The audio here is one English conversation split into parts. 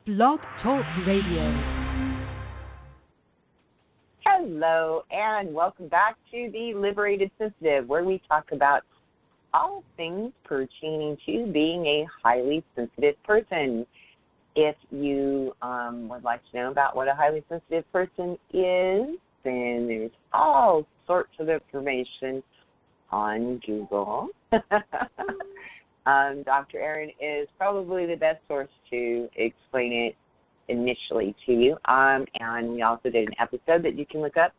Blog Talk Radio. Hello, and welcome back to the Liberated Sensitive, where we talk about all things pertaining to being a highly sensitive person. If you would like to know about what a highly sensitive person is, then there's all sorts of information on Google. Dr. Erin is probably the best source to explain it initially to you. And we also did an episode that you can look up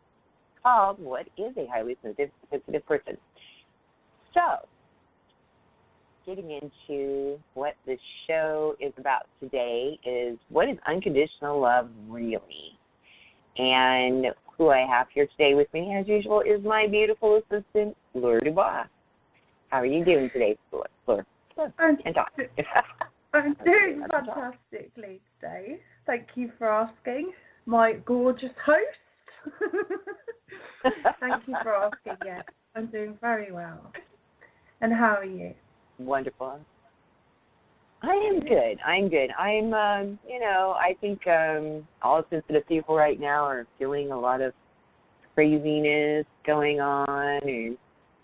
called What is a Highly Sensitive Person? So, getting into what the show is about today is what is unconditional love really? And who I have here today with me, as usual, is my beautiful assistant, Fleur Dubois. How are you doing today, Fleur? I'm I'm doing fantastically today. Thank you for asking, my gorgeous host. Thank you for asking, yes. I'm doing very well. And how are you? Wonderful. I am good. I think all sensitive people right now are feeling a lot of craziness going on and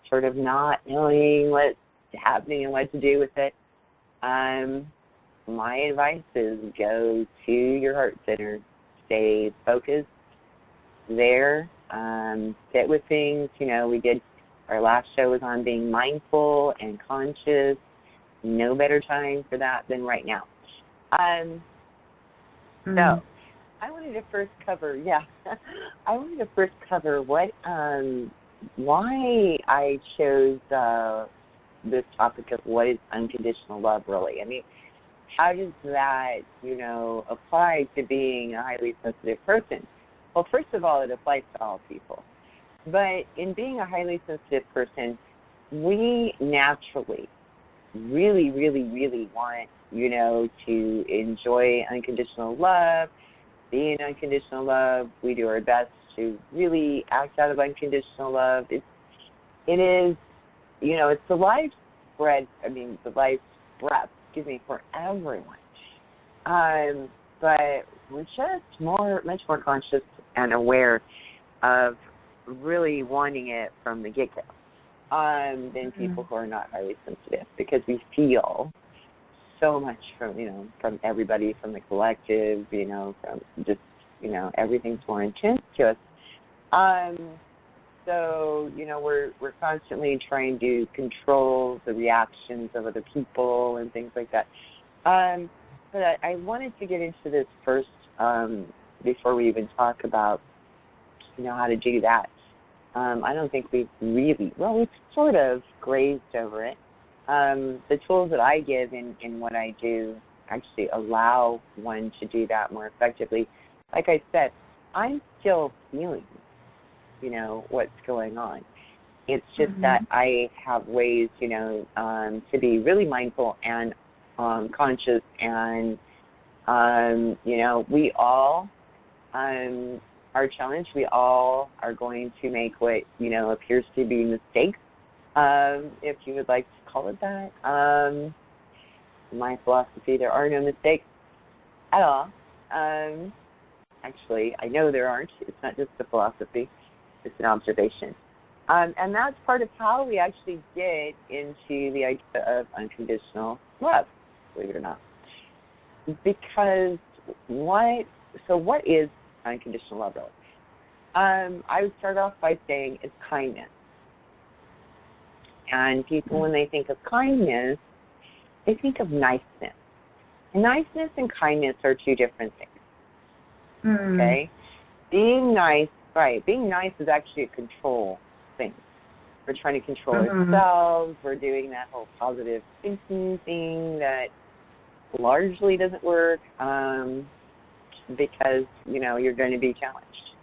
sort of not knowing what's happening and what to do with it. My advice is go to your heart center. Stay focused there. Sit with things. Our last show was on being mindful and conscious. No better time for that than right now. So I wanted to first cover, what, why I chose this topic of what is unconditional love really. I mean, how does that, apply to being a highly sensitive person? Well, first of all, it applies to all people. But in being a highly sensitive person, we naturally really, really, really want, to enjoy unconditional love, be in unconditional love. We do our best to really act out of unconditional love. It is, it's the life breath for everyone. But we're just much more conscious and aware of really wanting it from the get-go than people who are not highly sensitive, because we feel so much from everybody, from the collective, from just, everything's more intense to us. So, we're constantly trying to control the reactions of other people and things like that. But I wanted to get into this first before we even talk about, how to do that. I don't think we've we've sort of grazed over it. The tools that I give in what I do actually allow one to do that more effectively. Like I said, I'm still feeling, what's going on. It's just that I have ways, to be really mindful and conscious, and, we all our challenge, we all are going to make what, appears to be mistakes, if you would like to call it that. My philosophy, there are no mistakes at all. Actually, I know there aren't. It's not just a philosophy. It's an observation. And that's part of how we actually get into the idea of unconditional love, believe it or not. Because what is unconditional love really? I would start off by saying it's kindness. And people, when they think of kindness, they think of niceness. And niceness and kindness are two different things. Okay? Being nice is actually a control thing. We're trying to control ourselves. We're doing that whole positive thinking thing that largely doesn't work because, you're going to be challenged.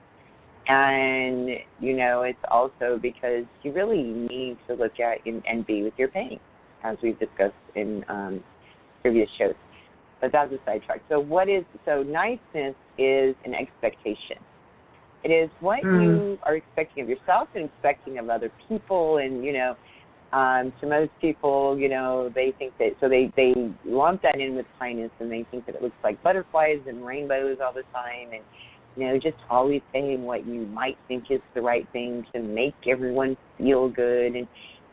And, it's also because you really need to look at and be with your pain, as we've discussed in previous shows. But that's a sidetrack. So niceness is an expectation. It is what you are expecting of yourself and expecting of other people, and, To most people, you know, they think that, so they lump that in with kindness, and they think that it looks like butterflies and rainbows all the time, and, you know, just always saying what you might think is the right thing to make everyone feel good. And,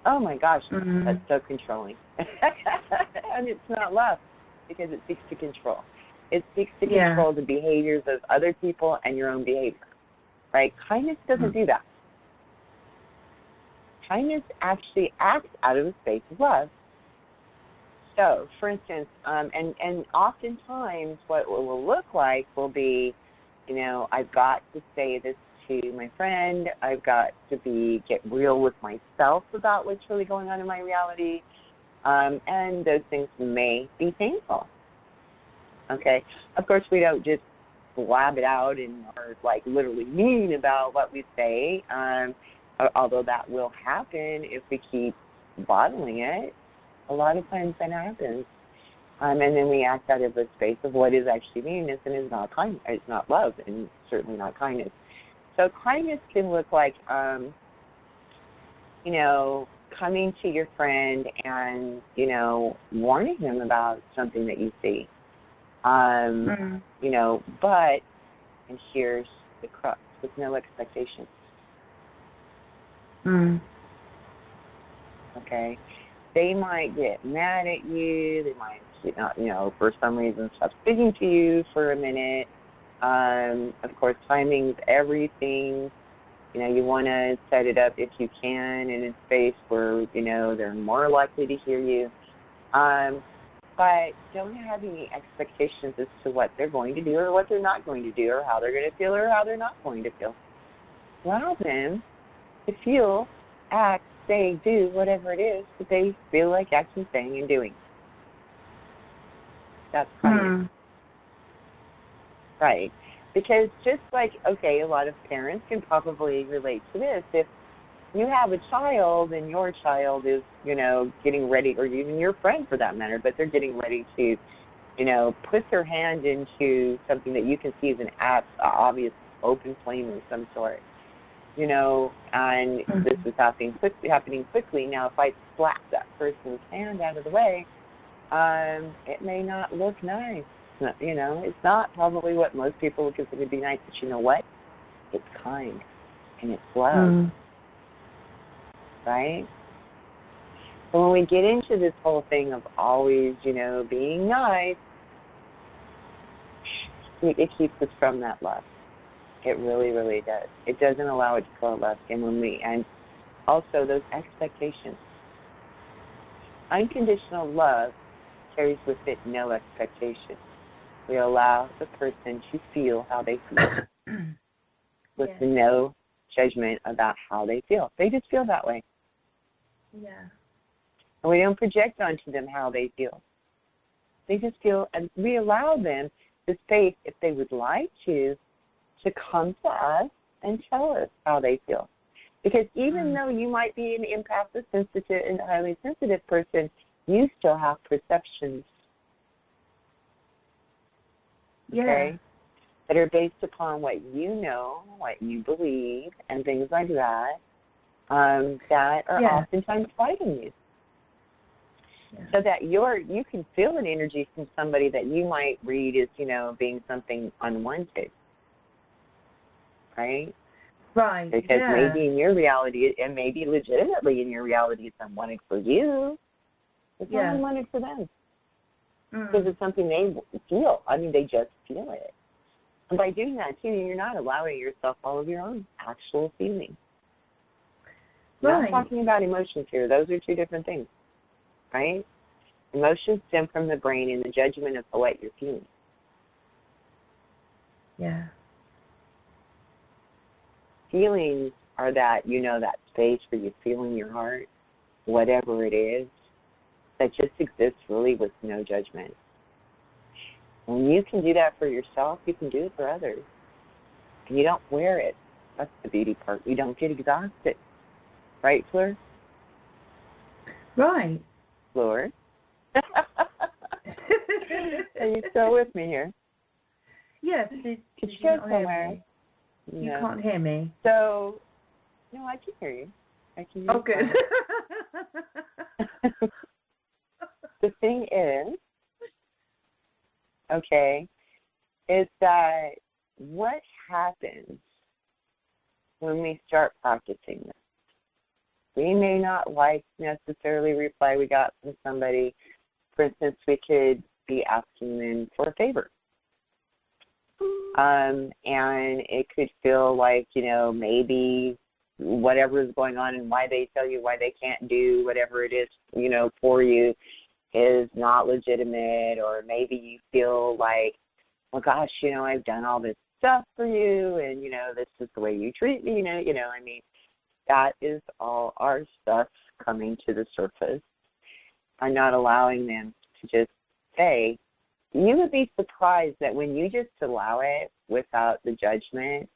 oh, my gosh, that's so controlling. And it's not love, because it seeks to control. It seeks to control the behaviors of other people and your own behavior, right? Kindness doesn't do that. Kindness actually acts out of a space of love. So, for instance, and oftentimes what it will look like will be, you know, I've got to say this to my friend. I've got to get real with myself about what's really going on in my reality. And those things may be painful. Okay? Of course, we don't just blab it out and are, like, literally mean about what we say, although that will happen if we keep bottling it. A lot of times that happens. And then we act out of a space of what is actually meanness and is not kindness. It's not love, and certainly not kindness. So kindness can look like, you know, coming to your friend and, you know, warning them about something that you see. You know, but, and here's the crux, with no expectations. Okay? They might get mad at you. They might, you know, for some reason stop speaking to you for a minute. Of course, timing's everything. You know, you want to set it up if you can in a space where, you know, they're more likely to hear you. But don't have any expectations as to what they're going to do or what they're not going to do or how they're going to feel or how they're not going to feel. Allow them to feel, act, say, do whatever it is that they feel like acting, saying, and doing. That's kindness. Right. Because just like, okay, a lot of parents can probably relate to this. If you have a child and your child is, you know, getting ready, or even your friend for that matter, but they're getting ready to, you know, put their hand into something that you can see as an obvious open flame of some sort, you know, and this is happening quickly. Now, if I slap that person's hand out of the way, it may not look nice. You know, it's not probably what most people would consider to be nice, but you know what? It's kind and it's love, right? So when we get into this whole thing of always, you know, being nice, it keeps us from that love. It really, really does. It doesn't allow it to flow love. And also those expectations. Unconditional love carries with it no expectation. We allow the person to feel how they feel with no judgment about how they feel. They just feel that way. Yeah. And we don't project onto them how they feel. They just feel, and we allow them the space, if they would like to come to us and tell us how they feel. Because even though you might be an empath, a sensitive, and highly sensitive person, you still have perceptions. Okay? That are based upon what you know, what you believe, and things like that, that are oftentimes fighting you. So that you can feel an energy from somebody that you might read as, you know, being something unwanted. Right? Right. Because maybe in your reality, and maybe legitimately in your reality, it's unwanted for you. It's not unwanted for them. Because it's something they feel. I mean, they just feel it. And by doing that, too, you're not allowing yourself all of your own actual feelings. We're not talking about emotions here. Those are two different things, right? Emotions stem from the brain and the judgment of what you're feeling. Yeah. Feelings are that, you know, that space where you feel in your heart, whatever it is, that just exists really with no judgment. When you can do that for yourself, you can do it for others. And you don't wear it. That's the beauty part. You don't get exhausted. Right, Fleur? Right. Fleur? Are you still with me here? Yes. Could you go somewhere? You can't hear me. So, no, I can hear you. I can use Oh, good. that. The thing is, okay, is that what happens when we start practicing this? We may not like necessarily reply we got from somebody. For instance, we could be asking them for a favor. And it could feel like, maybe whatever is going on and why they tell you why they can't do whatever it is, for you is not legitimate, or maybe you feel like, well, gosh, I've done all this stuff for you, and, this is the way you treat me, that is all our stuff coming to the surface. I'm not allowing them to just say. You would be surprised that when you just allow it without the judgment,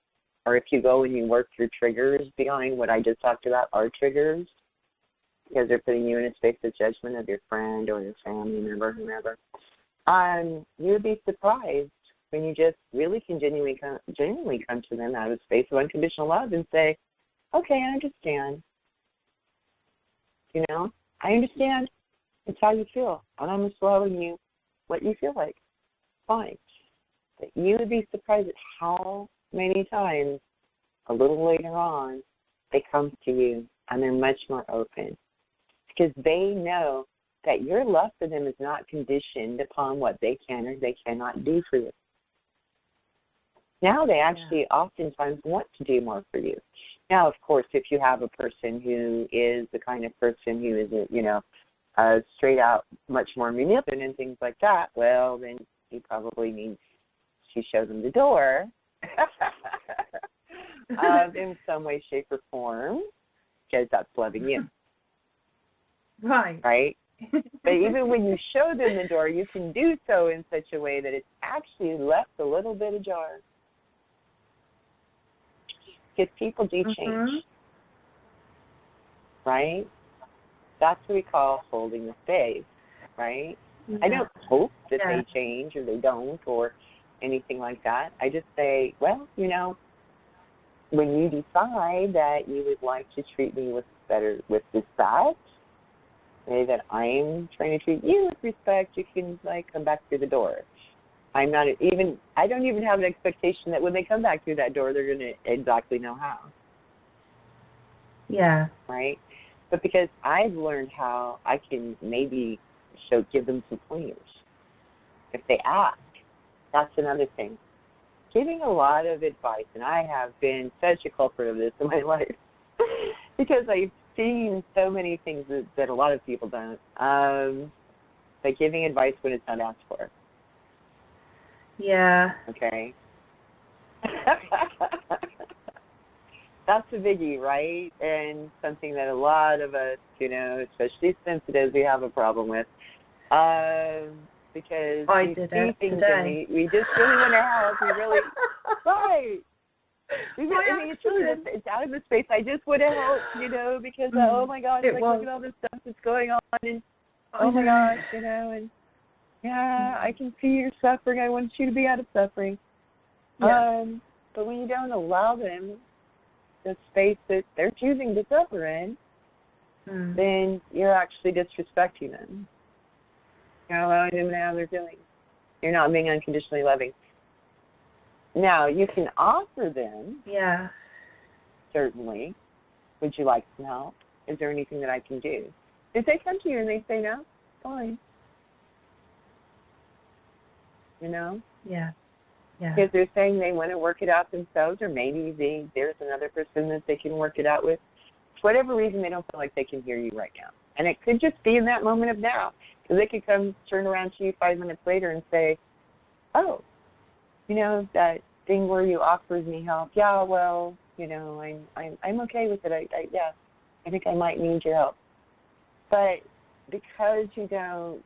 or if you go and you work through triggers behind what I just talked about, are triggers, because they're putting you in a space of judgment of your friend or your family member, whomever, you would be surprised when you just really can genuinely come to them out of a space of unconditional love and say, okay, I understand. I understand. It's how you feel, and I'm just allowing you what you feel like. Fine. But you would be surprised at how many times a little later on they come to you and they're much more open, because they know that your love for them is not conditioned upon what they can or they cannot do for you. Now they actually oftentimes want to do more for you. Now, of course, if you have a person who is the kind of person who is, straight out much more manipulative and things like that, well, then you probably need to show them the door in some way, shape, or form, because that's loving you. Right. Right? But even when you show them the door, you can do so in such a way that it's actually left a little bit ajar. Because people do change. Right? That's what we call holding the space, right? Yeah. I don't hope that they change or they don't or anything like that. I just say, well, when you decide that you would like to treat me with respect, say that I'm trying to treat you with respect, you can come back through the door. I don't even have an expectation that when they come back through that door, they're going to exactly know how. Yeah. Right? But because I've learned how I can maybe give them some pointers if they ask. That's another thing. Giving a lot of advice, and I have been such a culprit of this in my life because I've seen so many things that a lot of people don't. But giving advice when it's not asked for. Yeah. Okay. That's a biggie, right? And something that a lot of us, especially sensitives, we have a problem with. Because we see things today. And we just really want to help. We really, right. It's really it's out of the space. I just want to help, because, oh my gosh, look at all this stuff that's going on. And oh my gosh, and I can see you're suffering. I want you to be out of suffering. Yeah. But when you don't allow them the space that they're choosing to suffer in, then you're actually disrespecting them. You're not allowing them to have their feelings. You're not being unconditionally loving. Now, you can offer them, certainly, would you like some help? Is there anything that I can do? If they come to you and they say no, fine. Yeah. Because they're saying they want to work it out themselves, or maybe there's another person that they can work it out with. For whatever reason, they don't feel like they can hear you right now. And it could just be in that moment of now. Because they could turn around to you 5 minutes later and say, oh, that thing where you offered me help, I'm okay with it. I think I might need your help. But because you don't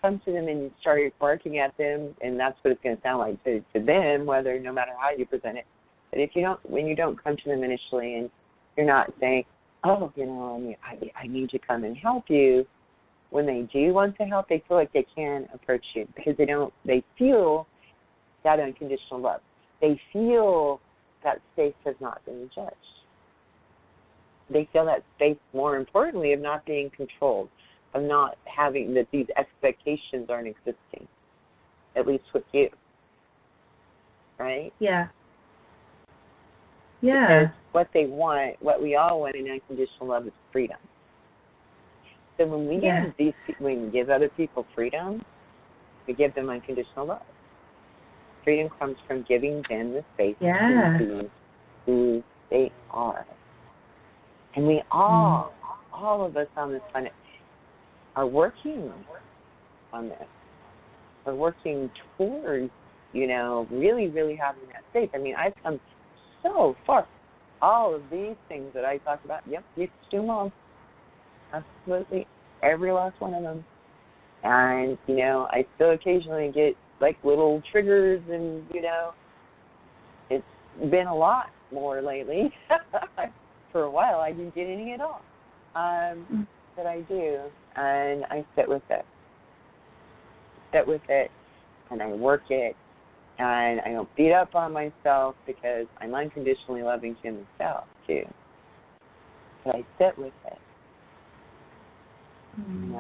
come to them and you start barking at them, and that's what it's going to sound like to them, no matter how you present it. But when you don't come to them initially and you're not saying, oh, I need to come and help you, when they do want to help, they feel like they can approach you because they feel that unconditional love. They feel that space has not been judged. they feel that space, more importantly, of not being controlled, of not having that these expectations aren't existing, at least with you, right? Yeah. Because what they want, what we all want in unconditional love is freedom. So when we when we give other people freedom, we give them unconditional love. Freedom comes from giving them the space to be who they are. And we all of us on this planet, are working on this. We're working towards, really, really having that space. I mean, I've come so far. All of these things that I talked about, you do them all. Absolutely. Every last one of them. And, I still occasionally get, little triggers and, it's been a lot more lately. For a while, I didn't get any at all. But I do, and I sit with it. And I work it, and I don't beat up on myself because I'm unconditionally loving to myself, too. But I sit with it, and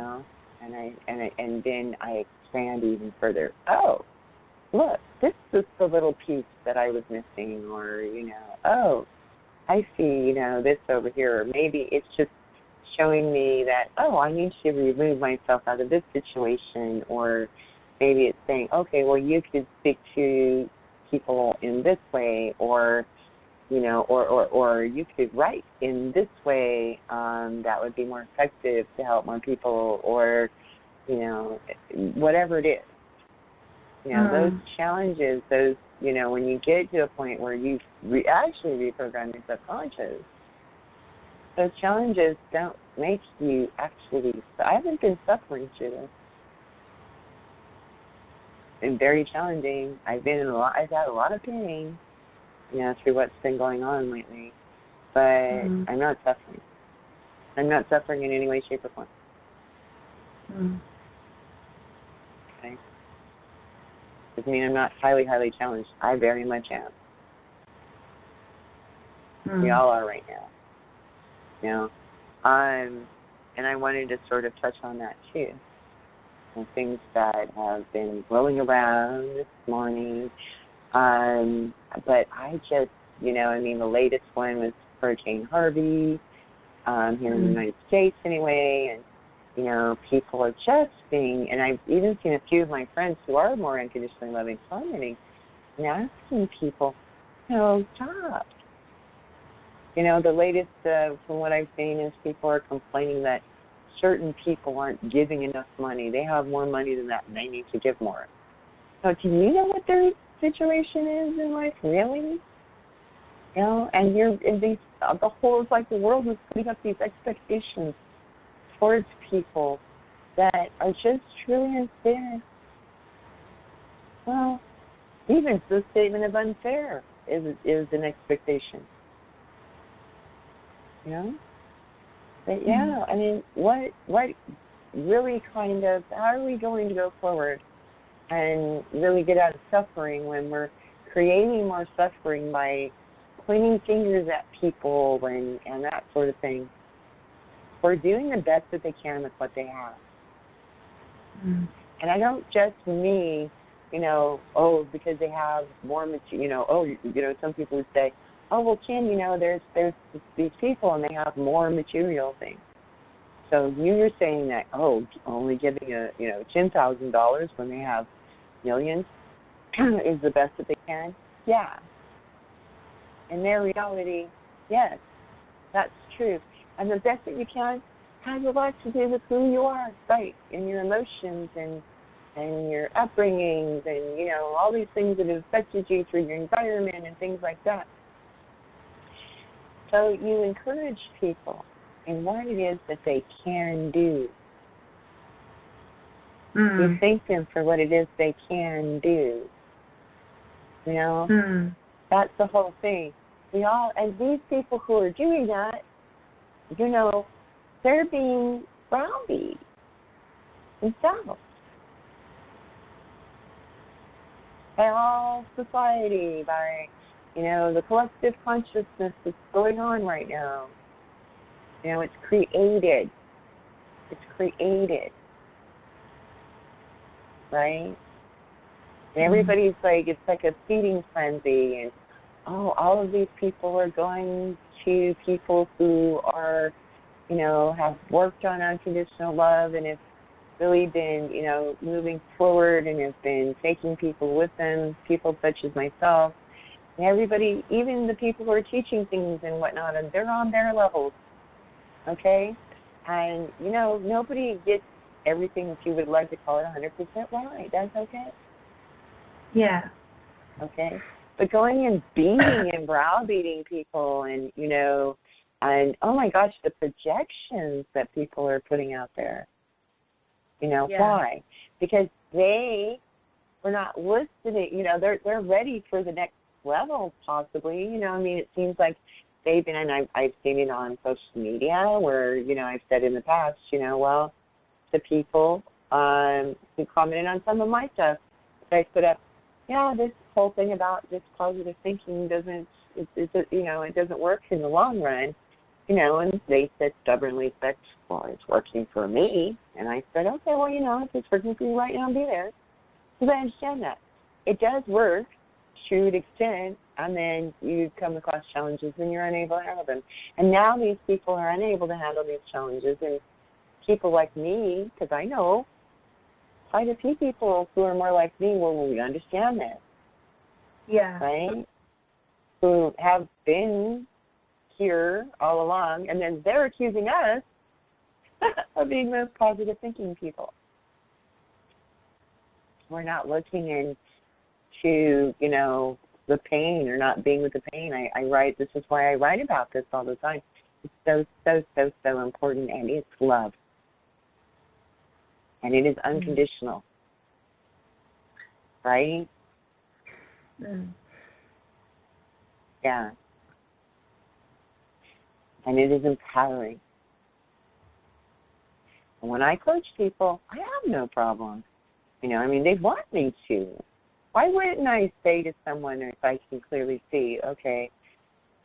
then I expand even further. Oh, look, this is the little piece that I was missing, or, oh, I see, this over here, or maybe it's just showing me that, I need to remove myself out of this situation, or maybe it's saying, okay, well, you could speak to people in this way, or, or you could write in this way that would be more effective to help more people, or, whatever it is. Those challenges, those, when you get to a point where you actually reprogram your subconscious, those challenges don't make you actually. I haven't been suffering through this. It's been very challenging. I've had a lot of pain, through what's been going on lately. But I'm not suffering. I'm not suffering in any way, shape, or form. Okay. Doesn't mean I'm not highly, highly challenged. I very much am. We all are right now. And I wanted to sort of touch on that too. And things that have been rolling around this morning. But I just, the latest one was Hurricane Harvey here in the United States anyway. And, people are just being, and I've even seen a few of my friends who are more unconditionally loving commenting and asking people, stop. The latest from what I've seen is people are complaining that certain people aren't giving enough money. They have more money than that, and they need to give more. So do you know what their situation is in life, really? And the whole, it's like the world is putting up these expectations towards people that are just truly unfair. Well, even the statement of unfair is an expectation. But I mean, what really kind of, how are we going to go forward and really get out of suffering when we're creating more suffering by pointing fingers at people and that sort of thing? We're doing the best that they can with what they have. And I don't just mean, because they have more material, some people would say, oh, well, Kim, there's these people and they have more material things. So you're saying that, only giving $10,000 when they have millions is the best that they can? Yeah. In their reality, yes, that's true. And the best that you can has a lot to do with who you are, right, and your emotions and your upbringings and, all these things that have affected you through your environment and things like that. So you encourage people in what it is that they can do. You thank them for what it is they can do. That's the whole thing. And these people who are doing that, they're being browbeat themselves by all society, by the collective consciousness that's going on right now. You know, it's created. It's created. Right? And everybody's like, it's like a feeding frenzy, and all of these people are going to people who are, you know, have worked on unconditional love and have really been, you know, moving forward and have been taking people with them, people such as myself. And everybody, even the people who are teaching things and whatnot, and they're on their levels, okay? And, you know, nobody gets everything that you would like to call it 100% right. That's okay. Yeah. Okay? But going and beating and browbeating people and, you know, and, oh, my gosh, the projections that people are putting out there. You know, why? Because they were not listening. You know, they're ready for the next level, possibly. You know, I mean, it seems like they've been, and I've seen it on social media where, you know, I've said in the past, you know, well, the people who commented on some of my stuff that I put up, yeah, this whole thing about this positive thinking doesn't, you know, it doesn't work in the long run. You know, and they said stubbornly, well, it's working for me. And I said, okay, well, you know, if it's working for you right now, be there. Because I understand that. It does work to an extent, and then you come across challenges and you're unable to handle them. And now these people are unable to handle these challenges. And people like me, because I know quite a few people who are more like me, well, we understand this. Yeah. Right? Who have been here all along, and then they're accusing us of being those positive thinking people. We're not looking into, you know, the pain or not being with the pain. I write, this is why I write about this all the time. It's so important, and it's love. And it is unconditional. Right? Yeah. And it is empowering. And when I coach people, I have no problem. You know, I mean, they want me to. Why wouldn't I say to someone if I can clearly see, okay,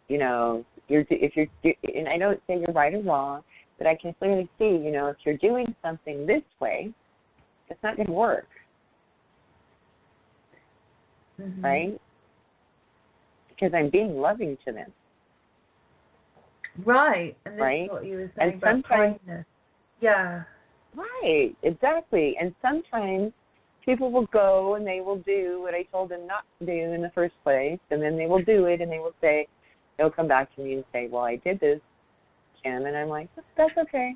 you know, and I don't say you're right or wrong, but I can clearly see, you know, if you're doing something this way, it's not going to work. Right? Because I'm being loving to them. Right, and this right? is what you were saying And about kindness. Yeah. Right, exactly. And sometimes people will go and they will do what I told them not to do in the first place, and then they will do it, and they will say, they'll come back to me and say, well, I did this, Kim, and I'm like, that's okay.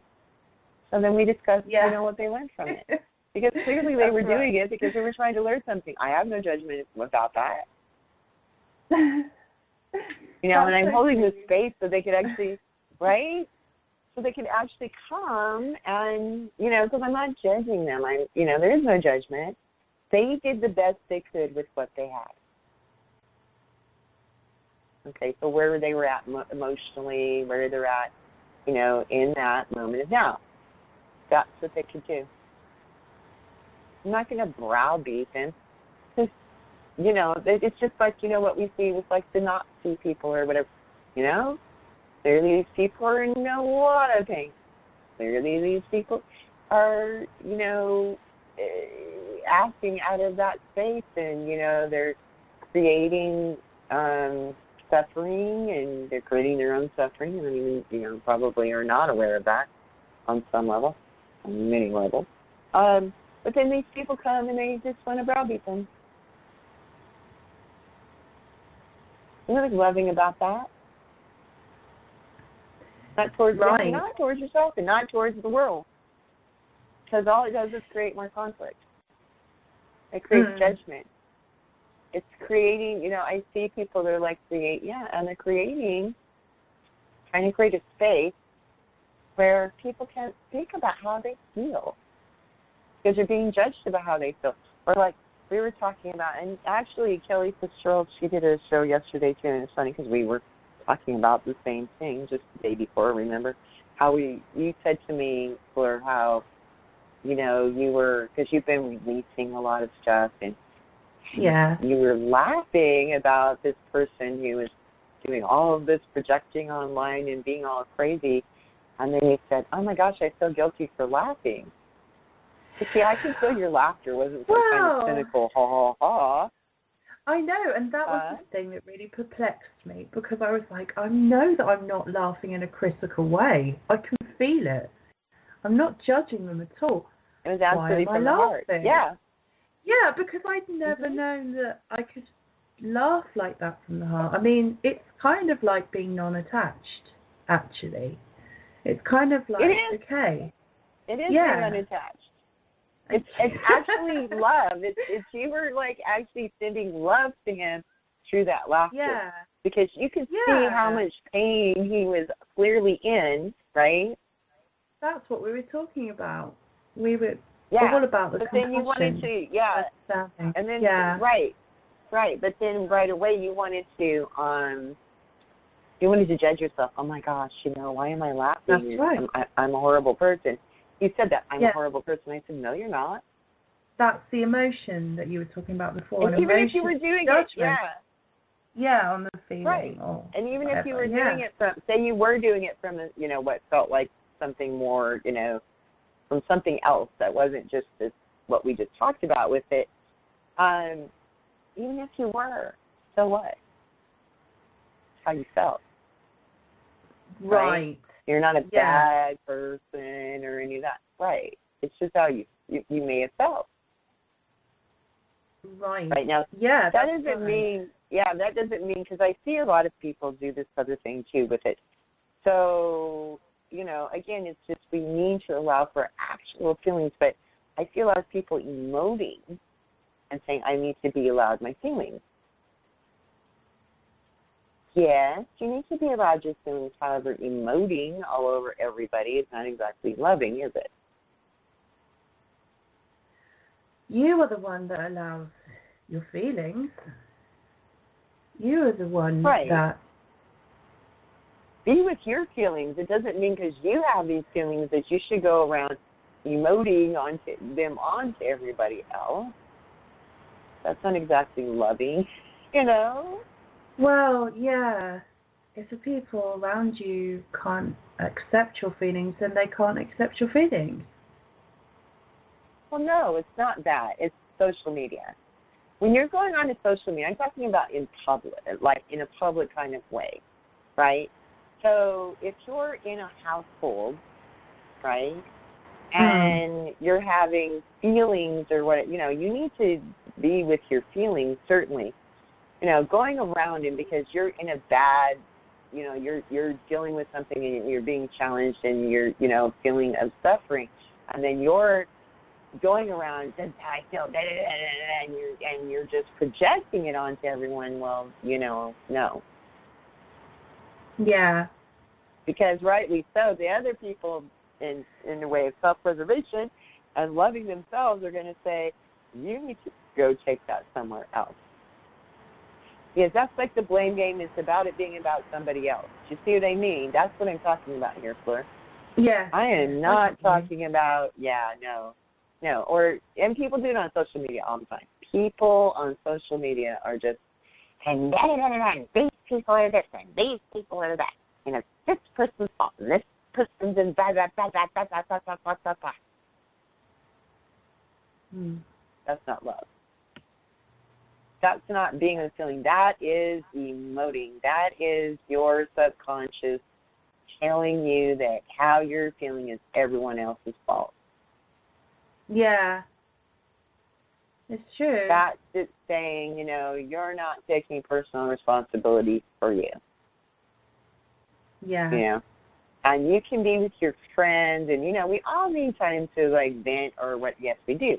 So then we discuss, you know, what they learned from it. Because clearly they were doing it because they were trying to learn something. I have no judgment about that. You know, and I'm holding this space so they could actually, right? So they could actually come and, you know, because I'm not judging them. You know, there is no judgment. They did the best they could with what they had. Okay, so where they were at emotionally, where they're at, you know, in that moment of now. That's what they could do. I'm not going to browbeat them. Because, you know, it's just like, you know, what we see with like the Nazi people or whatever. You know, clearly these people are in a lot of pain. Clearly these people are, you know, acting out of that space, and, you know, they're creating suffering, and they're creating their own suffering, and even, you know, probably are not aware of that on some level, on many levels. But then these people come and they just want to browbeat them. You know what's loving about that? Not towards them, not towards yourself, and not towards the world. Because all it does is create more conflict. It creates judgment. It's creating, you know, I see people that are like, and they're creating, trying to create a space where people can't speak about how they feel. Because you're being judged about how they feel. Or like we were talking about, and actually Kelly Fitzgerald, she did a show yesterday too, and it's funny because we were talking about the same thing just the day before, remember? How you said to me, Fleur, how, you know, you were, because you've been releasing a lot of stuff, and you were laughing about this person who was doing all of this projecting online and being all crazy. And then you said, oh, my gosh, I feel guilty for laughing. But see, I can feel your laughter wasn't some kind of cynical ha, ha, ha. I know, and that was the thing that really perplexed me, because I was like, I know that I'm not laughing in a critical way. I can feel it. I'm not judging them at all. It was absolutely from the heart. Yeah. Yeah, because I'd never known that I could laugh like that from the heart. I mean, it's kind of like being non-attached, actually. It's kind of like, okay. It is being unattached. It's actually love. It's you were like actually sending love to him through that laughter. Yeah. Because you could see how much pain he was clearly in, right? That's what we were talking about. We were all about the compassion. But then you wanted to, and then right. But then right away you wanted to judge yourself. Oh my gosh, why am I laughing? That's right. I'm a horrible person. You said that, I'm a horrible person. I said, no, you're not. That's the emotion that you were talking about before. And even if you were doing judgment. Yeah, on the feeling. Right. And even whatever. If you were doing it from, say you were doing it from, what felt like something more, from something else that wasn't just what we just talked about with it, even if you were, so what? How you felt. Right. You're not a bad person or any of that. Right. It's just how you may have felt. Right. Right now. Yeah. That doesn't mean. Yeah, that doesn't mean, because I see a lot of people do this other thing too with it. So again, it's just we need to allow for actual feelings. But I see a lot of people emoting and saying, I need to be allowed my feelings. Yes, you need to be allowed your feelings. However, emoting all over everybody is not exactly loving, is it? You are the one that allows your feelings. You are the one that... Be with your feelings. It doesn't mean because you have these feelings that you should go around emoting onto everybody else. That's not exactly loving, Well, yeah. If the people around you can't accept your feelings, then they can't accept your feelings. Well, no, it's not that. It's social media. When you're going on to social media, I'm talking about in public, like in a public kind of way, right? So if you're in a household, right, and you're having feelings or what, you need to be with your feelings, certainly. Going around and because you're in a bad, you're dealing with something and you're being challenged and you're, feeling of suffering, and then you're going around, I feel, and you're just projecting it onto everyone. Well, no. Yeah. Because rightly so, the other people in the way of self-preservation and loving themselves are going to say, you need to go take that somewhere else. Because that's like the blame game. It's about it being about somebody else. Do you see what I mean? That's what I'm talking about here, Fleur. Yeah. I am not talking about, no. And people do it on social media all the time. People on social media are just, and these people are this, and these people are that. And it's this person's fault, and this person's in blah. That's not love. That's not being a feeling. That is emoting. That is your subconscious telling you that how you're feeling is everyone else's fault. Yeah. It's true. That's it saying, you're not taking personal responsibility for you. Yeah. And you can be with your friends, and, we all need time to, vent or what. Yes, we do.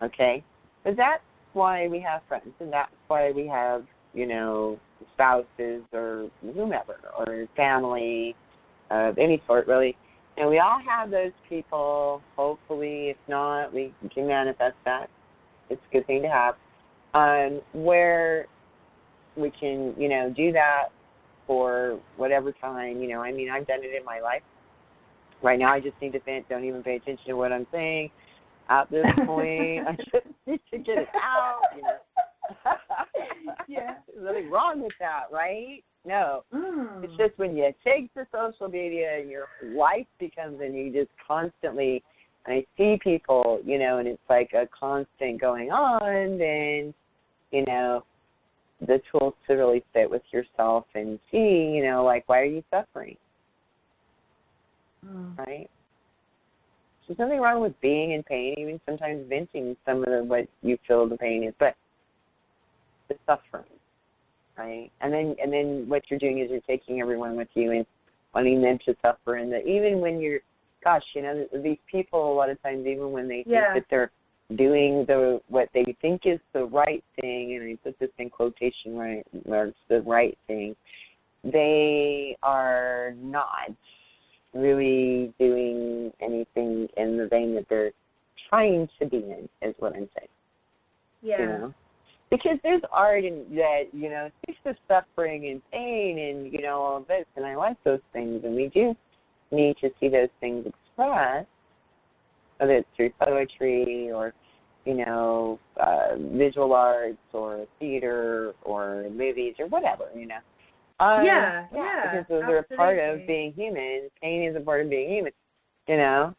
Okay? But that's why we have friends, and that's why we have, spouses or whomever, or family of any sort, really. And we all have those people. Hopefully, if not, we can manifest that. It's a good thing to have, where we can, do that for whatever time, I've done it in my life. Right now, I just need to vent. Don't even pay attention to what I'm saying. At this point, I just need to get it out, Yeah. There's nothing wrong with that, right? No. It's just when you take the social media and your life becomes, and you just constantly, I see people, you know, and it's like a constant going on, then, you know, the tools to really sit with yourself and see, you know, like, why are you suffering? Right? There's nothing wrong with being in pain, even sometimes venting some of what you feel the pain is, but the suffering, right? And then what you're doing is you're taking everyone with you and wanting them to suffer, and that even when you're, gosh, you know, these people a lot of times, even when they think that they're doing what they think is the right thing, and I put this in quotation marks, the right thing, they are not really doing anything in the vein that they're trying to be in, is what I'm saying. Yeah. You know? Because there's art in that, you know, speaks of suffering and pain and, you know, all this, and I like those things, and we do need to see those things expressed, whether it's through poetry or, you know, visual arts or theater or movies or whatever, you know. Because those are a part of being human. Pain is a part of being human, you know.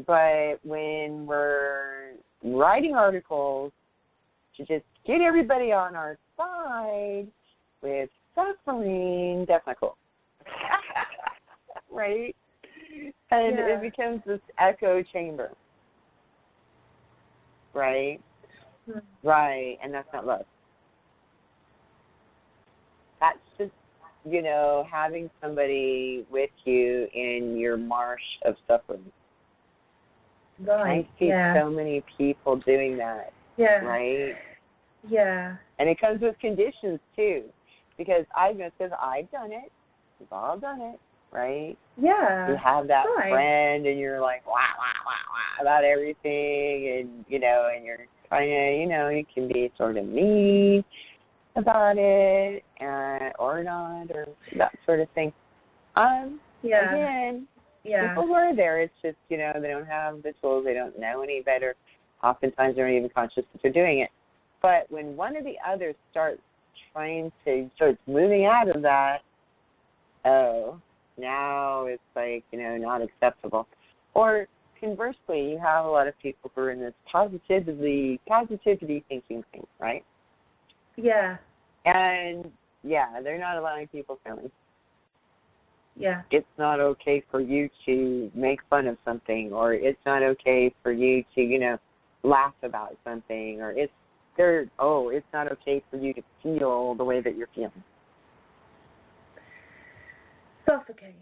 But when we're writing articles to just get everybody on our side with suffering, that's not cool. Right? And it becomes this echo chamber. Right? Right. And that's not love. That's just, you know, having somebody with you in your marsh of suffering. Right. I see so many people doing that. Right? Yeah. And it comes with conditions, too. Because I've done it. We've all done it. Right? Yeah. You have that friend, and you're like, wah, about everything, and, you know, and you're kind of, you know, you can be sort of mean about it, or not, or that sort of thing. Again, people who are there, it's just, you know, they don't have the tools, they don't know any better. Oftentimes they're not even conscious that they're doing it. But when one of the others starts moving out of that, now it's like, you know, not acceptable. Or conversely, you have a lot of people who are in this positivity thinking thing, right? Yeah. And, they're not allowing people feelings. Yeah. It's not okay for you to make fun of something, or it's not okay for you to, you know, laugh about something, or it's not okay for you to feel the way that you're feeling. Suffocating.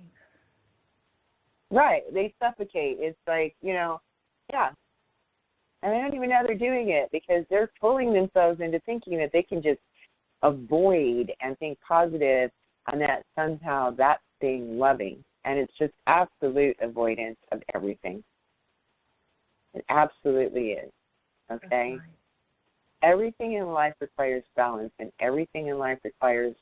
Right. They suffocate. It's like, you know, and they don't even know they're doing it because they're fooling themselves into thinking that they can just avoid and think positive, and that somehow that's being loving. And it's just absolute avoidance of everything. It absolutely is. Okay? Right. Everything in life requires balance, and everything in life requires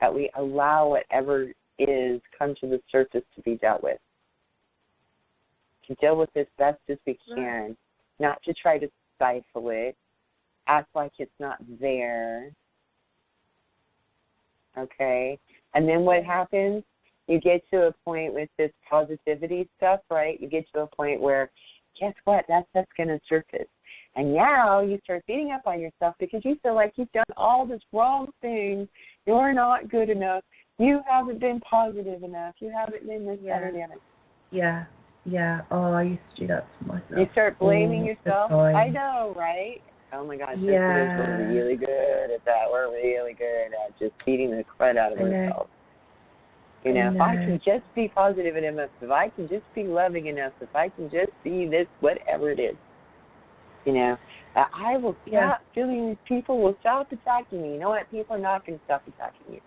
that we allow whatever is come to the surface to be dealt with. To deal with it best as we can, not to try to stifle it, act like it's not there. Okay? And then what happens? You get to a point with this positivity stuff, right? You get to a point where, guess what? That's going to surface. And now you start beating up on yourself because you feel like you've done all this wrong thing. You're not good enough. You haven't been positive enough. You haven't been this, that, or the other. Yeah. Yeah. Oh, I used to do that to myself. You start blaming yourself. I know, right? Oh, my gosh, we're really good at that. We're really good at just beating the crud out of ourselves. You know, if I can just be positive enough, if I can just be loving enough, if I can just be this, whatever it is, you know, I will stop feeling, people will stop attacking me. You know what? People are not going to stop attacking you.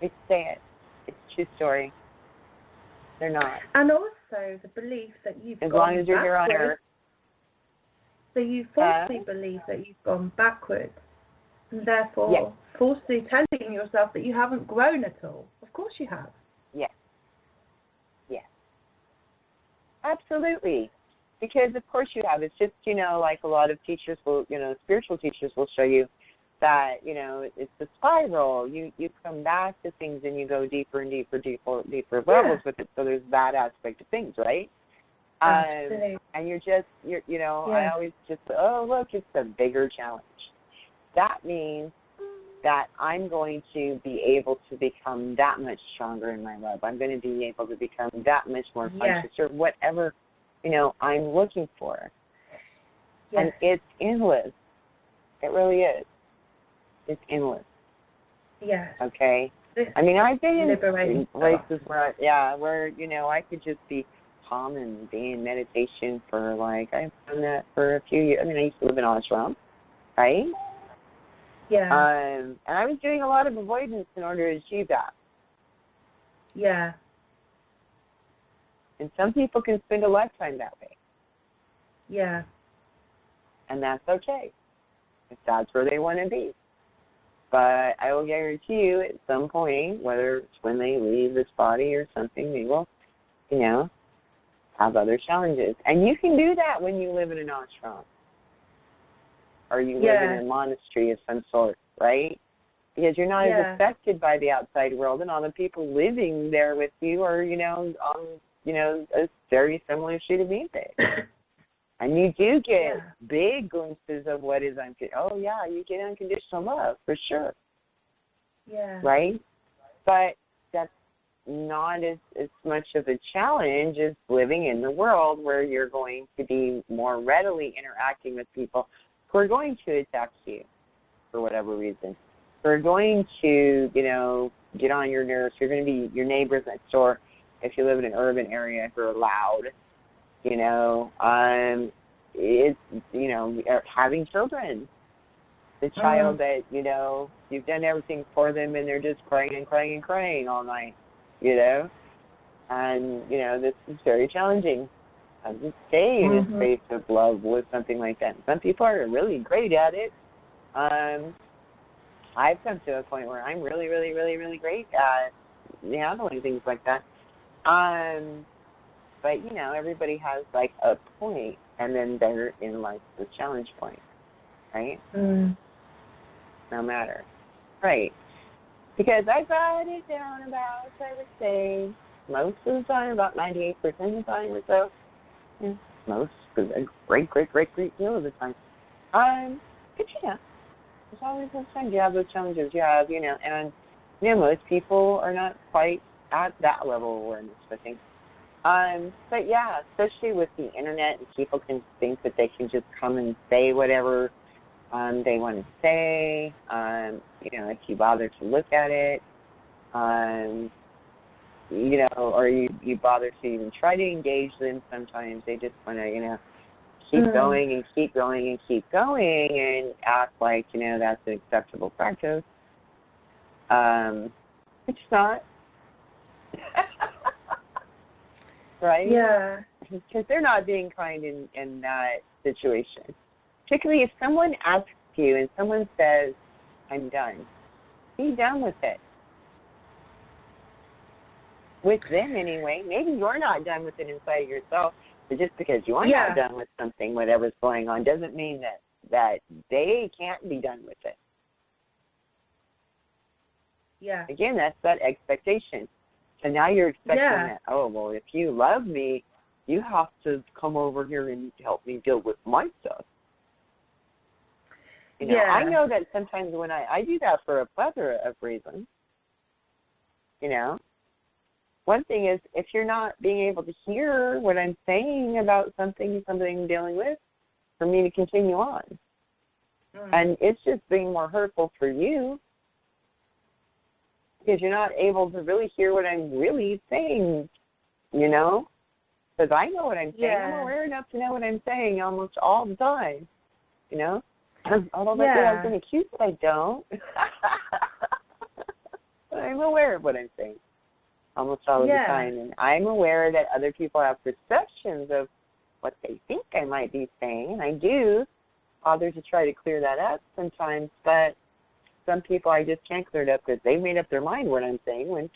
They say it. It's a true story. They're not. And also the belief that you've as gone long as you're here on earth. So you falsely believe that you've gone backwards, and therefore falsely telling yourself that you haven't grown at all. Of course you have. Yes. Yes. Absolutely. Because of course you have. It's just, you know, like a lot of teachers will, you know, spiritual teachers will show you that, you know, it's a spiral. You come back to things and you go deeper and deeper levels with it. So there's that aspect of things, right? And you know, I always just, oh, look, it's a bigger challenge. That means that I'm going to be able to become that much stronger in my love. I'm going to be able to become that much more conscious or whatever, you know, I'm looking for. And it's endless. It really is. It's endless. Yeah. Okay? I mean, I've been in places where, you know, I could just be calm and be in meditation for, like, I've done that for a few years. I mean, I used to live in ashram, right? Yeah. And I was doing a lot of avoidance in order to achieve that. Yeah. And some people can spend a lifetime that way. Yeah. And that's okay, if that's where they want to be. But I will guarantee you at some point, whether it's when they leave this body or something, they will, you know, have other challenges. And you can do that when you live in an ashram. Or you live in a monastery of some sort, right? Because you're not as affected by the outside world, and all the people living there with you are, you know, on, you know, a very similar sheet of music. And you do get big glimpses of what is unconditional. Oh, yeah, you get unconditional love, for sure. Yeah. Right? But that's not as much of a challenge as living in the world where you're going to be more readily interacting with people who are going to attack you for whatever reason. Who are going to, you know, get on your nerves. You're going to be your neighbors next door if you live in an urban area who are loud. You know, it's, you know, having children. The child that, you know, you've done everything for them and they're just crying all night, you know. And, you know, this is very challenging. To stay in a space of love with something like that. Some people are really great at it. I've come to a point where I'm really, really, really, really great at handling things like that. But, you know, everybody has, like, a point, and then they're in, like, the challenge point, right? No matter. Right. Because I got it down about, I would say, most of the time, about 98% of the time or so. Most, a great deal of the time. But, you know, there's always those times you have those challenges. You have, you know, and, you know, most people are not quite at that level of awareness, I think. But, yeah, especially with the Internet, and people can think that they can just come and say whatever they want to say, you know, if you bother to look at it. You know, or you bother to even try to engage them. Sometimes they just want to, you know, keep going and keep going and keep going and act like, you know, that's an acceptable practice. It's not. Right? Yeah. Because they're not being kind in that situation. Particularly if someone asks you and someone says, I'm done. Be done with it. With them anyway. Maybe you're not done with it inside of yourself, but just because you're not done with something, whatever's going on, doesn't mean that they can't be done with it. Yeah. Again, that's that expectation. So now you're expecting that, oh, well, if you love me, you have to come over here and help me deal with my stuff. You know, I know that sometimes when I do that for a plethora of reasons, you know. One thing is, if you're not being able to hear what I'm saying about something I'm dealing with, for me to continue on. And it's just being more hurtful for you because you're not able to really hear what I'm really saying, you know? Because I know what I'm saying. I'm aware enough to know what I'm saying almost all the time, you know? Although I've been accused that I don't. But I'm aware of what I'm saying almost all of the time. And I'm aware that other people have perceptions of what they think I might be saying. And I do bother to try to clear that up sometimes. But some people I just can't clear it up because they've made up their mind what I'm saying when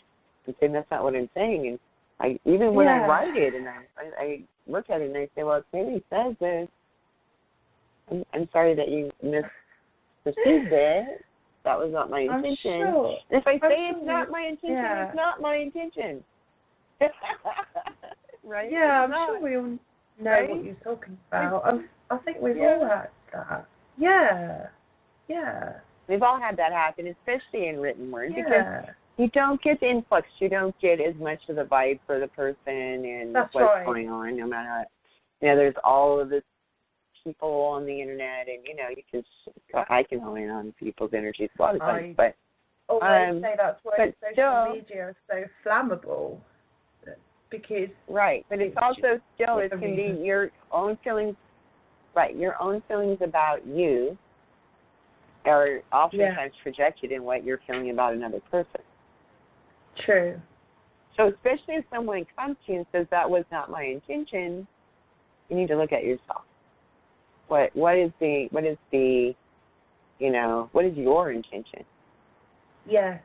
I'm saying that's not what I'm saying. And even when I write it and I look at it and I say, well, it maybe says this. I'm sorry that you perceived it. That was not my I'm intention. sure. And if I say I'm it's sure not my intention, it's not my intention. Right? Yeah, It's I'm sure not, we all know right? what you're talking about. I think we've Yeah. all had that. Yeah. Yeah. We've all had that happen, especially in written word, because Yeah. you don't get the influx. You don't get as much of the vibe for the person and That's what's right. going on, no matter what. You know, there's all of this people on the internet, and, you know, I can hone in on people's energies a lot of times, but always say that's why but social still, media is so flammable. Because right, but it's also still, it can reason. be your own feelings, right, your own feelings about you are oftentimes projected in what you're feeling about another person. True. So especially if someone comes to you and says, that was not my intention, you need to look at yourself. What is the, you know, what is your intention? Yes.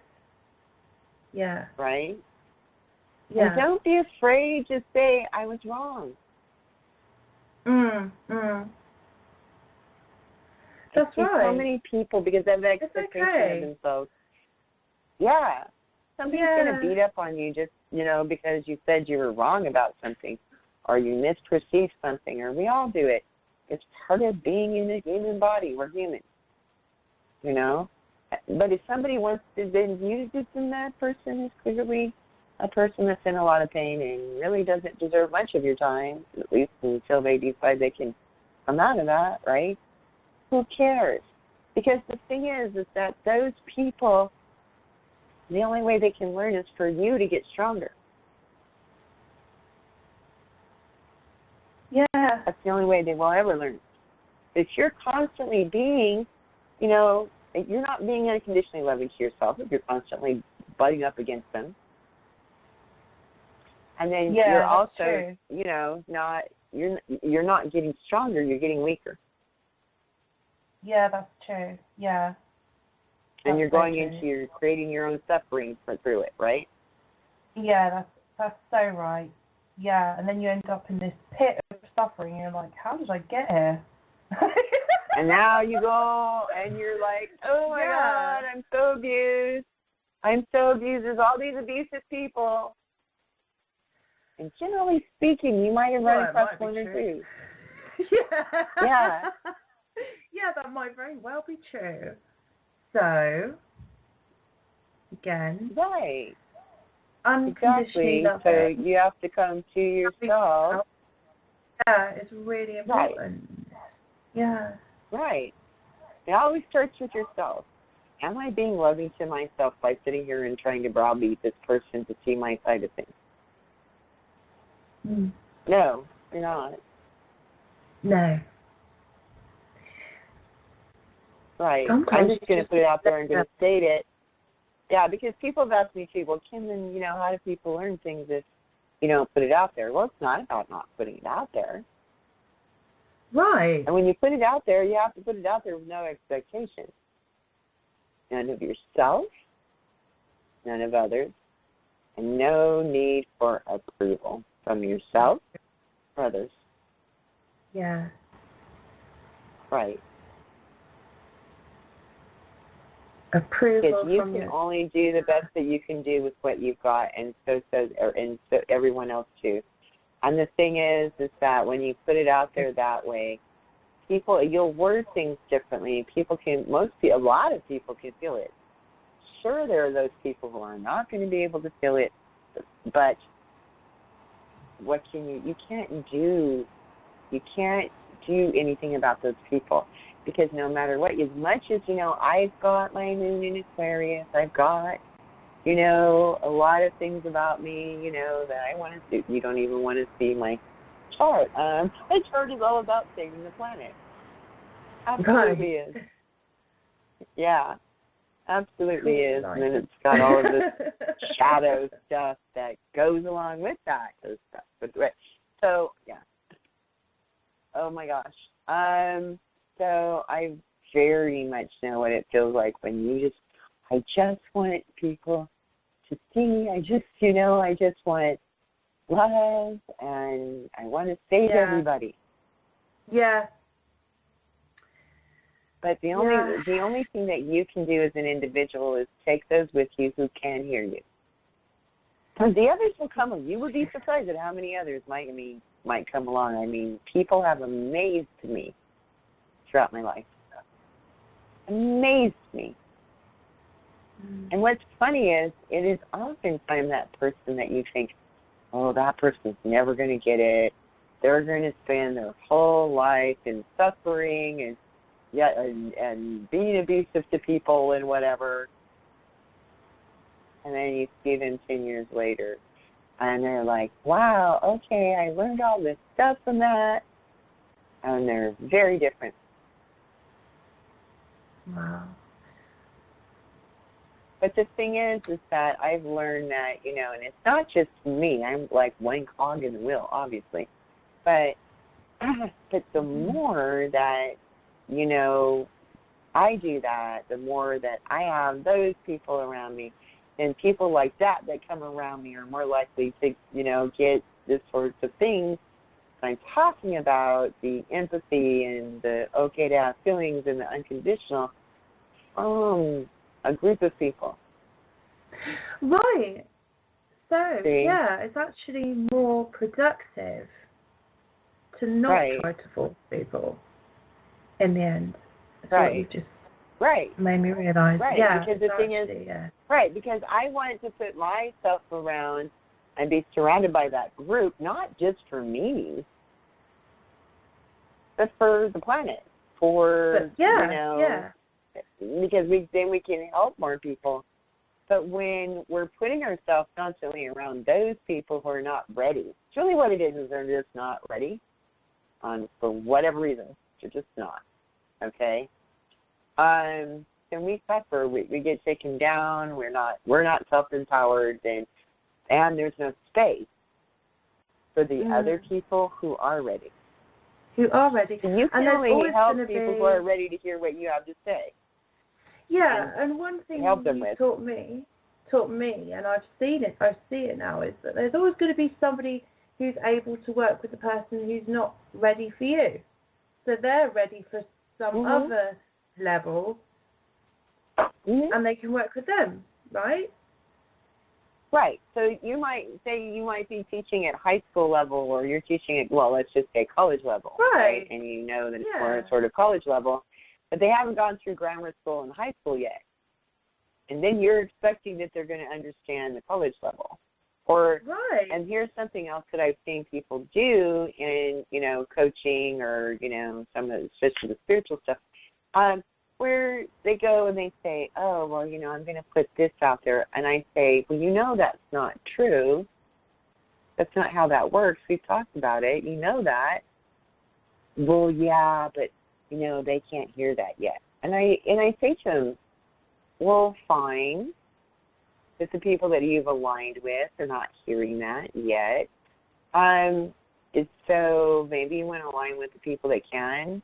Yeah. Right? Yeah. And don't be afraid to say, I was wrong. That's right. So many people, because they have expectation of themselves. Yeah. Somebody's going to beat up on you just, you know, because you said you were wrong about something, or you misperceived something, or we all do it. It's part of being in a human body. We're human, you know. But if somebody wants to then use it, then that person is clearly a person that's in a lot of pain and really doesn't deserve much of your time, at least until they decide they can come out of that, right? Who cares? Because the thing is that those people, the only way they can learn is for you to get stronger. Yeah. That's the only way they will ever learn. If you're constantly being, you know, you're not being unconditionally loving to yourself if you're constantly butting up against them. And then you're also, you know, you're not getting stronger, you're getting weaker. Yeah, that's true. Yeah. And you're going into you're creating your own suffering through it, right? Yeah, that's so right. Yeah, and then you end up in this pit of suffering and you're like, how did I get here? And now you go and you're like, oh my God, I'm so abused. I'm so abused. There's all these abusive people. And generally speaking, you might have run across one or two. Yeah. Yeah, that might very well be true. So, again. Right. Unconditionally love so it. you have to come to yourself. Yeah, it's really important. Right. Yeah. Right. It always starts with yourself. Am I being loving to myself by sitting here and trying to browbeat this person to see my side of things? No, you're not. No. Right. I'm just going to put it out there and going to state it. Yeah, because people have asked me too, well, Kim, then, you know, how do people learn things if you don't put it out there? Well, it's not about not putting it out there. Right. And when you put it out there, you have to put it out there with no expectation. None of yourself, none of others, and no need for approval from yourself or others. Yeah. Right. Approval because you from can only do the best that you can do with what you've got, and so everyone else too. And the thing is that when you put it out there that way, you'll word things differently. A lot of people can feel it. Sure, there are those people who are not going to be able to feel it, but what can you can't do anything about those people. Because no matter what, as much as, I've got my moon in Aquarius, I've got, a lot of things about me, that I want to see. You don't even want to see my chart. My chart is all about saving the planet. Absolutely is. Yeah, absolutely is. And then it's got all of this shadow stuff that goes along with that. So, yeah. Oh, my gosh. So I very much know what it feels like when I just want people to see. I just want love, and I want to save everybody. Yeah. But the only thing that you can do as an individual is take those with you who can hear you. And the others will come. You would be surprised at how many others might come along. I mean, people have amazed me throughout my life. Amazed me. And what's funny is, it is oftentimes that person that you think, oh, that person's never going to get it. They're going to spend their whole life in suffering and being abusive to people and whatever. And then you see them 10 years later, and they're like, wow, okay, I learned all this stuff from that. And they're very different. Wow. But the thing is that I've learned that, and it's not just me. I'm like one cog in the wheel, obviously. But the more that, I do that, the more that I have those people around me. And people like that come around me are more likely to, get this sorts of things. I'm talking about the empathy and the okay to have feelings and the unconditional from a group of people. Right. So, See? yeah, it's actually more productive to not try to force people in the end. That's what you just made me realise. Right, yeah, because the thing is, because I wanted to put myself around and be surrounded by that group, not just for me, but for the planet, because then we can help more people. But when we're putting ourselves constantly around those people who are not ready, it's really what it is they're just not ready, for whatever reason. They're just not, okay? Then we suffer. We get taken down. We're not self-empowered, and there's no space for the other people who are ready. Who are ready. So you can only help people who are ready to hear what you have to say. Yeah, and one thing you taught me, and I see it now, is that there's always going to be somebody who's able to work with the person who's not ready for you. So they're ready for some other level, and they can work with them, right? Right. So you might be teaching at high school level, or you're teaching at, let's just say college level, right? And you know that it's more sort of college level, but they haven't gone through grammar school and high school yet. And then you're expecting that they're going to understand the college level. And here's something else that I've seen people do in, coaching or, some of the, especially the spiritual stuff, where they go and they say, oh, well, I'm going to put this out there. And I say, well, that's not true. That's not how that works. We've talked about it. You know that. Well, yeah, but, they can't hear that yet. And I say to them, well, fine. If the people that you've aligned with are not hearing that yet, so maybe you want to align with the people that can.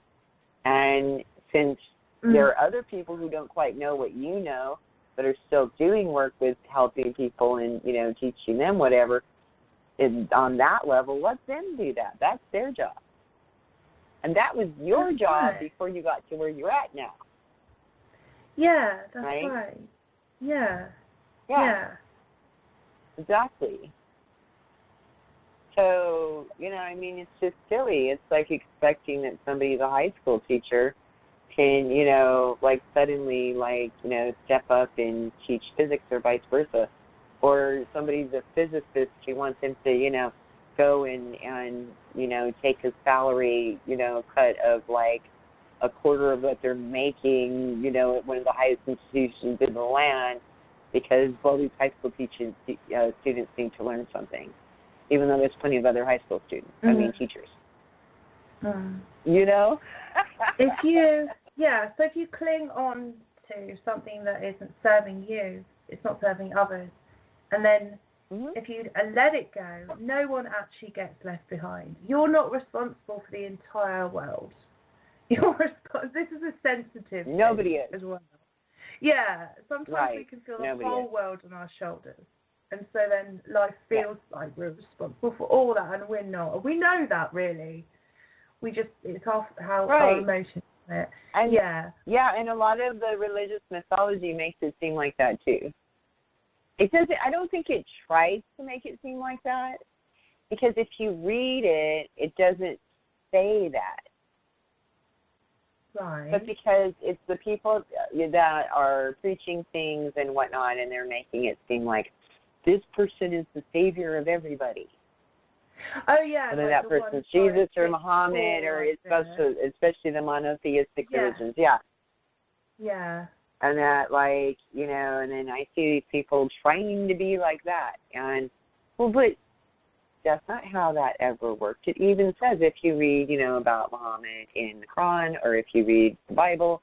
And since there are other people who don't quite know what you know, but are still doing work with helping people and, teaching them whatever, on that level, let them do that. That's their job. And that was your job before you got to where you're at now. Yeah, that's right. Yeah. Exactly. So, it's just silly. It's like expecting that somebody's a high school teacher can, suddenly, step up and teach physics or vice versa. Or somebody's a physicist, you want them to, go and take a salary, cut of a quarter of what they're making, at one of the highest institutions in the land, because these high school students need to learn something, even though there's plenty of other high school students. I mean, teachers. So if you cling on to something that isn't serving you, it's not serving others, and then if you let it go, no one actually gets left behind. You're not responsible for the entire world. This is a sensitive Nobody thing is. as well. Yeah, sometimes we can feel the whole world on our shoulders. And so then life feels like we're responsible for all that, and we're not. We know that, really. It's how our emotions it. And, yeah. Yeah, and a lot of the religious mythology makes it seem like that too. It doesn't. I don't think it tries to make it seem like that, because if you read it, it doesn't say that. Right. But because it's the people that are preaching things and whatnot, and they're making it seem like this person is the savior of everybody. Oh yeah. Whether like that person's Jesus or Muhammad, or especially the monotheistic religions. Yeah. Yeah. And that, like, you know, and then I see these people trying to be like that. And, well, but that's not how that ever worked. It even says, if you read, you know, about Muhammad in the Quran, or if you read the Bible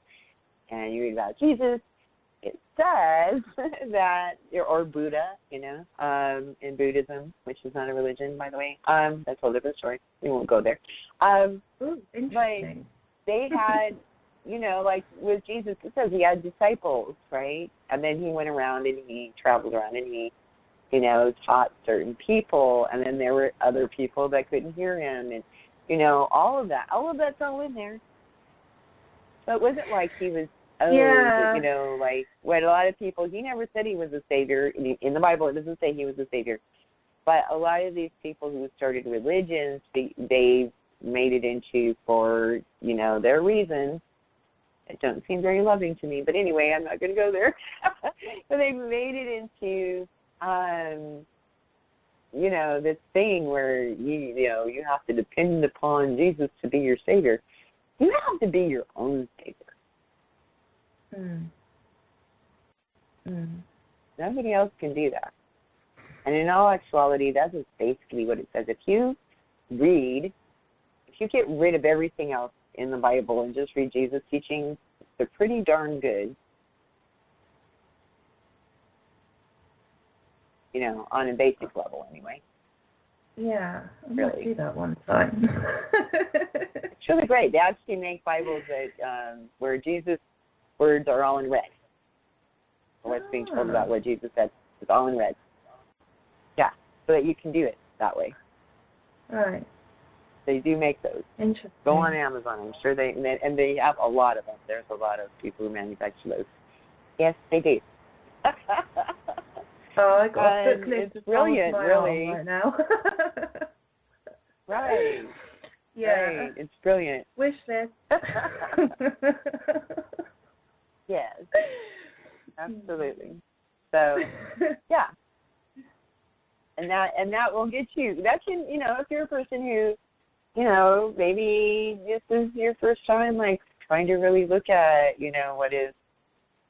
and you read about Jesus, it says that, or Buddha, you know, in Buddhism, which is not a religion, by the way. That's a whole different story. We won't go there. Ooh, interesting. But they had, you know, like with Jesus, it says he had disciples, right? And then he went around and he traveled around and he, you know, taught certain people. And then there were other people that couldn't hear him. And, you know, all of that's all in there. So it wasn't like he was, you know, like what a lot of people, he never said he was a savior. In the Bible, it doesn't say he was a savior. But a lot of these people who started religions, they made it into, for, you know, their reasons. It doesn't seem very loving to me, but anyway, I'm not going to go there. But they made it into, you know, this thing where you know, you have to depend upon Jesus to be your savior. You have to be your own savior. Nobody else can do that. And in all actuality, that is basically what it says. If you get rid of everything else in the Bible and just read Jesus' teachings, they're pretty darn good. You know, on a basic level anyway. Yeah, I might do that one time. It's really great. They actually make Bibles that where Jesus' words are all in red. What's being told about what Jesus said is all in red. Yeah, so that you can do it that way. Right. They do make those. Interesting. Go on Amazon. I'm sure they have a lot of them. There's a lot of people who manufacture those. Yes, they do. Oh, I got a booklet. It's brilliant, really. Right now. Right. Yeah. Right. It's brilliant. Wish list. Yes. Absolutely. So, yeah. And that will get you. That can, you know, if you're a person who, you know, maybe this is your first time, like, trying to really look at, you know, what is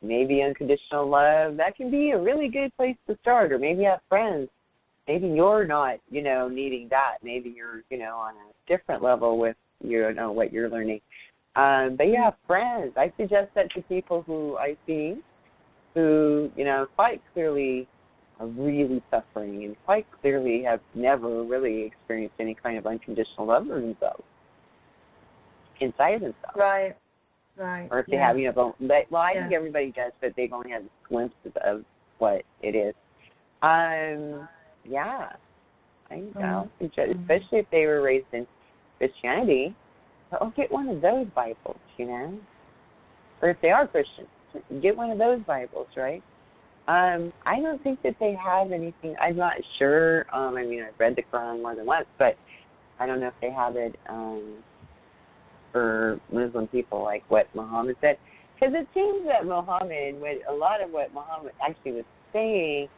maybe unconditional love, that can be a really good place to start. Or maybe you have friends. Maybe you're not, you know, needing that. Maybe you're, you know, on a different level with, you know, what you're learning. But you have friends. I suggest that to people who I see who, you know, quite clearly are really suffering and quite clearly have never really experienced any kind of unconditional love for themselves, inside of themselves. Right. Right. Or if they have, you know, I think everybody does, but they've only had glimpses of what it is. Yeah. I know. Especially if they were raised in Christianity, I'll get one of those Bibles, you know. Or if they are Christians, get one of those Bibles, right? I don't think that they have anything. I'm not sure. I mean, I've read the Quran more than once, but I don't know if they have it for Muslim people, like what Muhammad said. Because it seems that Muhammad, a lot of what Muhammad actually was saying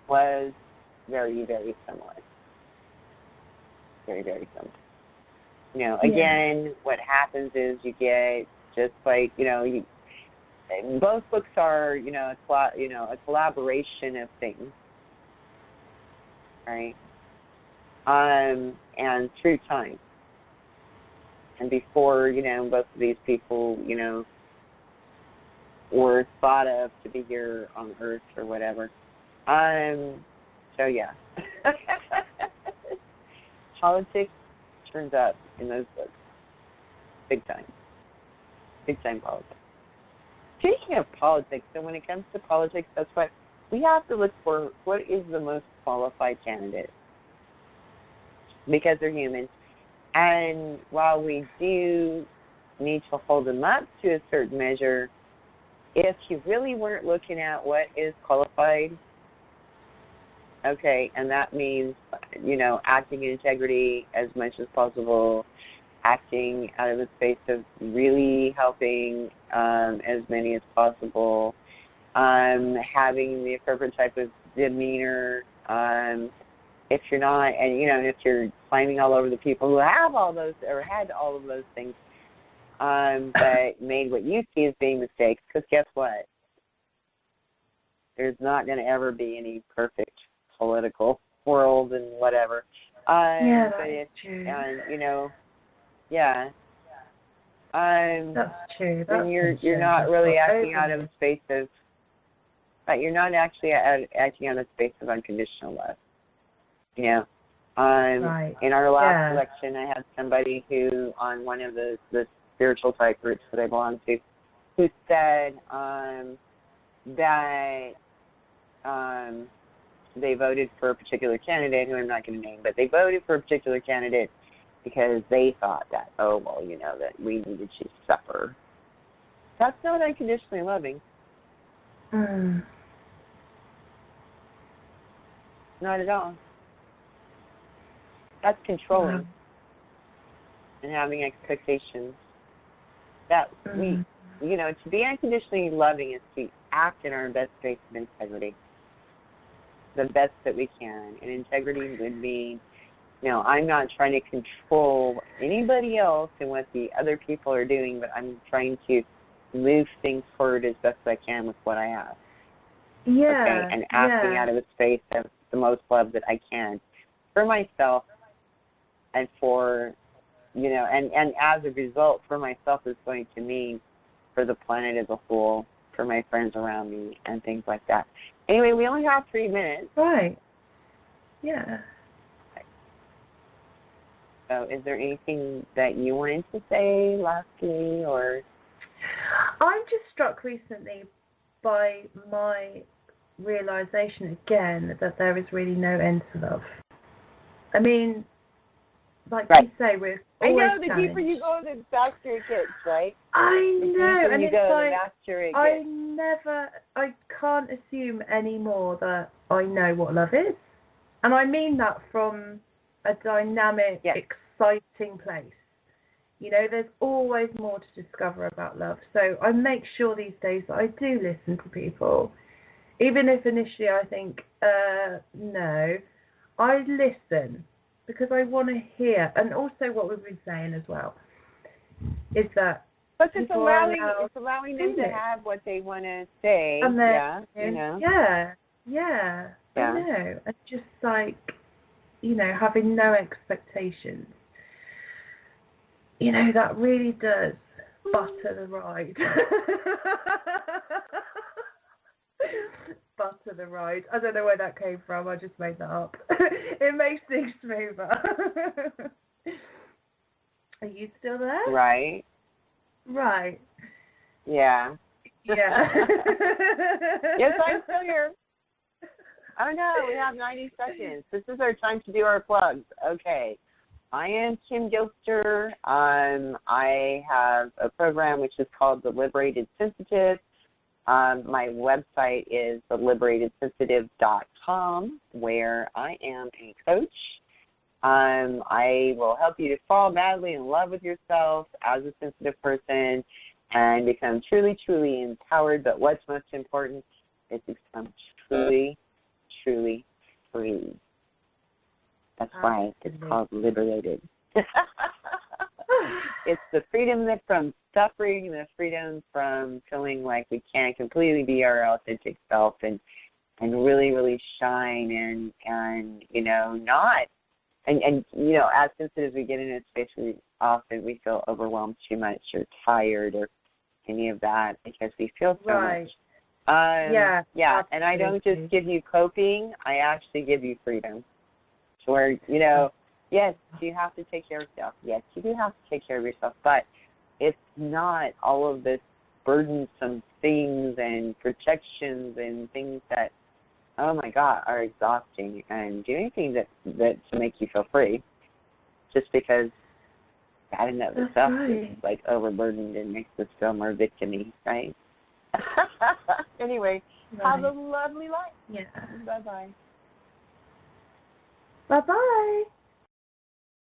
was very, very similar. Very, very similar. You know, again, what happens is you get just like, you know, both books are, you know, a collaboration of things, right? And through time. And before, you know, both of these people, you know, were thought of to be here on Earth or whatever. So, yeah. Politics turns up in those books. Big time. Big time politics. Speaking of politics, so when it comes to politics, that's what we have to look for. What is the most qualified candidate? Because they're human. And while we do need to hold them up to a certain measure if you really weren't looking at what is qualified. Okay, and that means, acting in integrity as much as possible, acting out of a space of really helping as many as possible, having the appropriate type of demeanor. If you're not, and if you're climbing all over the people who have all those or had all of those things, but made what you see as being mistakes, because guess what? There's not going to ever be any perfect political world and whatever. Yeah, but that's true. Yeah. That's true. Then you're not really acting out of a space of, but you're not actually acting out of a space of unconditional love. Right. In our last election, I had somebody who, on one of the spiritual type groups that I belong to, who said that they voted for a particular candidate, who I'm not going to name, but they voted for a particular candidate because they thought that, that we needed to suffer. That's not unconditionally loving. Not at all. That's controlling and having expectations. That we, to be unconditionally loving is to act in our best space of integrity, the best that we can. And integrity would mean, I'm not trying to control anybody else and what the other people are doing, but I'm trying to move things forward as best I can with what I have. Yeah. Okay? And acting out of a space of the most love that I can for myself and for, and as a result, for myself is going to mean for the planet as a whole, for my friends around me, and things like that. Anyway, we only have 3 minutes. Right. Yeah. So is there anything that you wanted to say lastly, or? I'm just struck recently by my realization again that there is really no end to love. I mean, like you say, we're always I know, the deeper you go, the faster it gets, right? I know, and you it's go, like, the faster it gets. I can't assume anymore that I know what love is. And I mean that from a dynamic, exciting place. There's always more to discover about love. So I make sure these days that I do listen to people. Even if initially I think, no, I listen because I want to hear. And also what we've been saying as well is that but it's allowing them to have what they want to say. And then, Yeah. I know. And just like, having no expectations. That really does butter the ride. Butter the ride. I don't know where that came from. I just made that up. It makes things smoother. Are you still there? Right. Right. Yeah. Yeah. Yes, I'm still here. Oh no, we have 90 seconds. This is our time to do our plugs. Okay. I am Kim Gilster. I have a program which is called the Liberated Sensitive. My website is theliberatedsensitive.com, where I am a coach. I will help you to fall madly in love with yourself as a sensitive person and become truly, truly empowered. But what's most important is to become truly, truly free. That's why it's called Liberated. It's the freedom from suffering, the freedom from feeling like we can't completely be our authentic self and really, really shine and not. And as sensitive as we get in a space, we feel overwhelmed too much or tired or any of that because we feel so much. Yeah. Absolutely. And I don't just give you coping, I actually give you freedom. Where, yes, you have to take care of yourself. Yes, you do have to take care of yourself, but it's not all of this burdensome things and protections and things that, oh my God, are exhausting, and do anything that to make you feel free, just because that in of That's itself right. is like overburdened and makes us feel more victim-y, right? Anyway, have a lovely life. Yeah. Bye-bye. Bye-bye.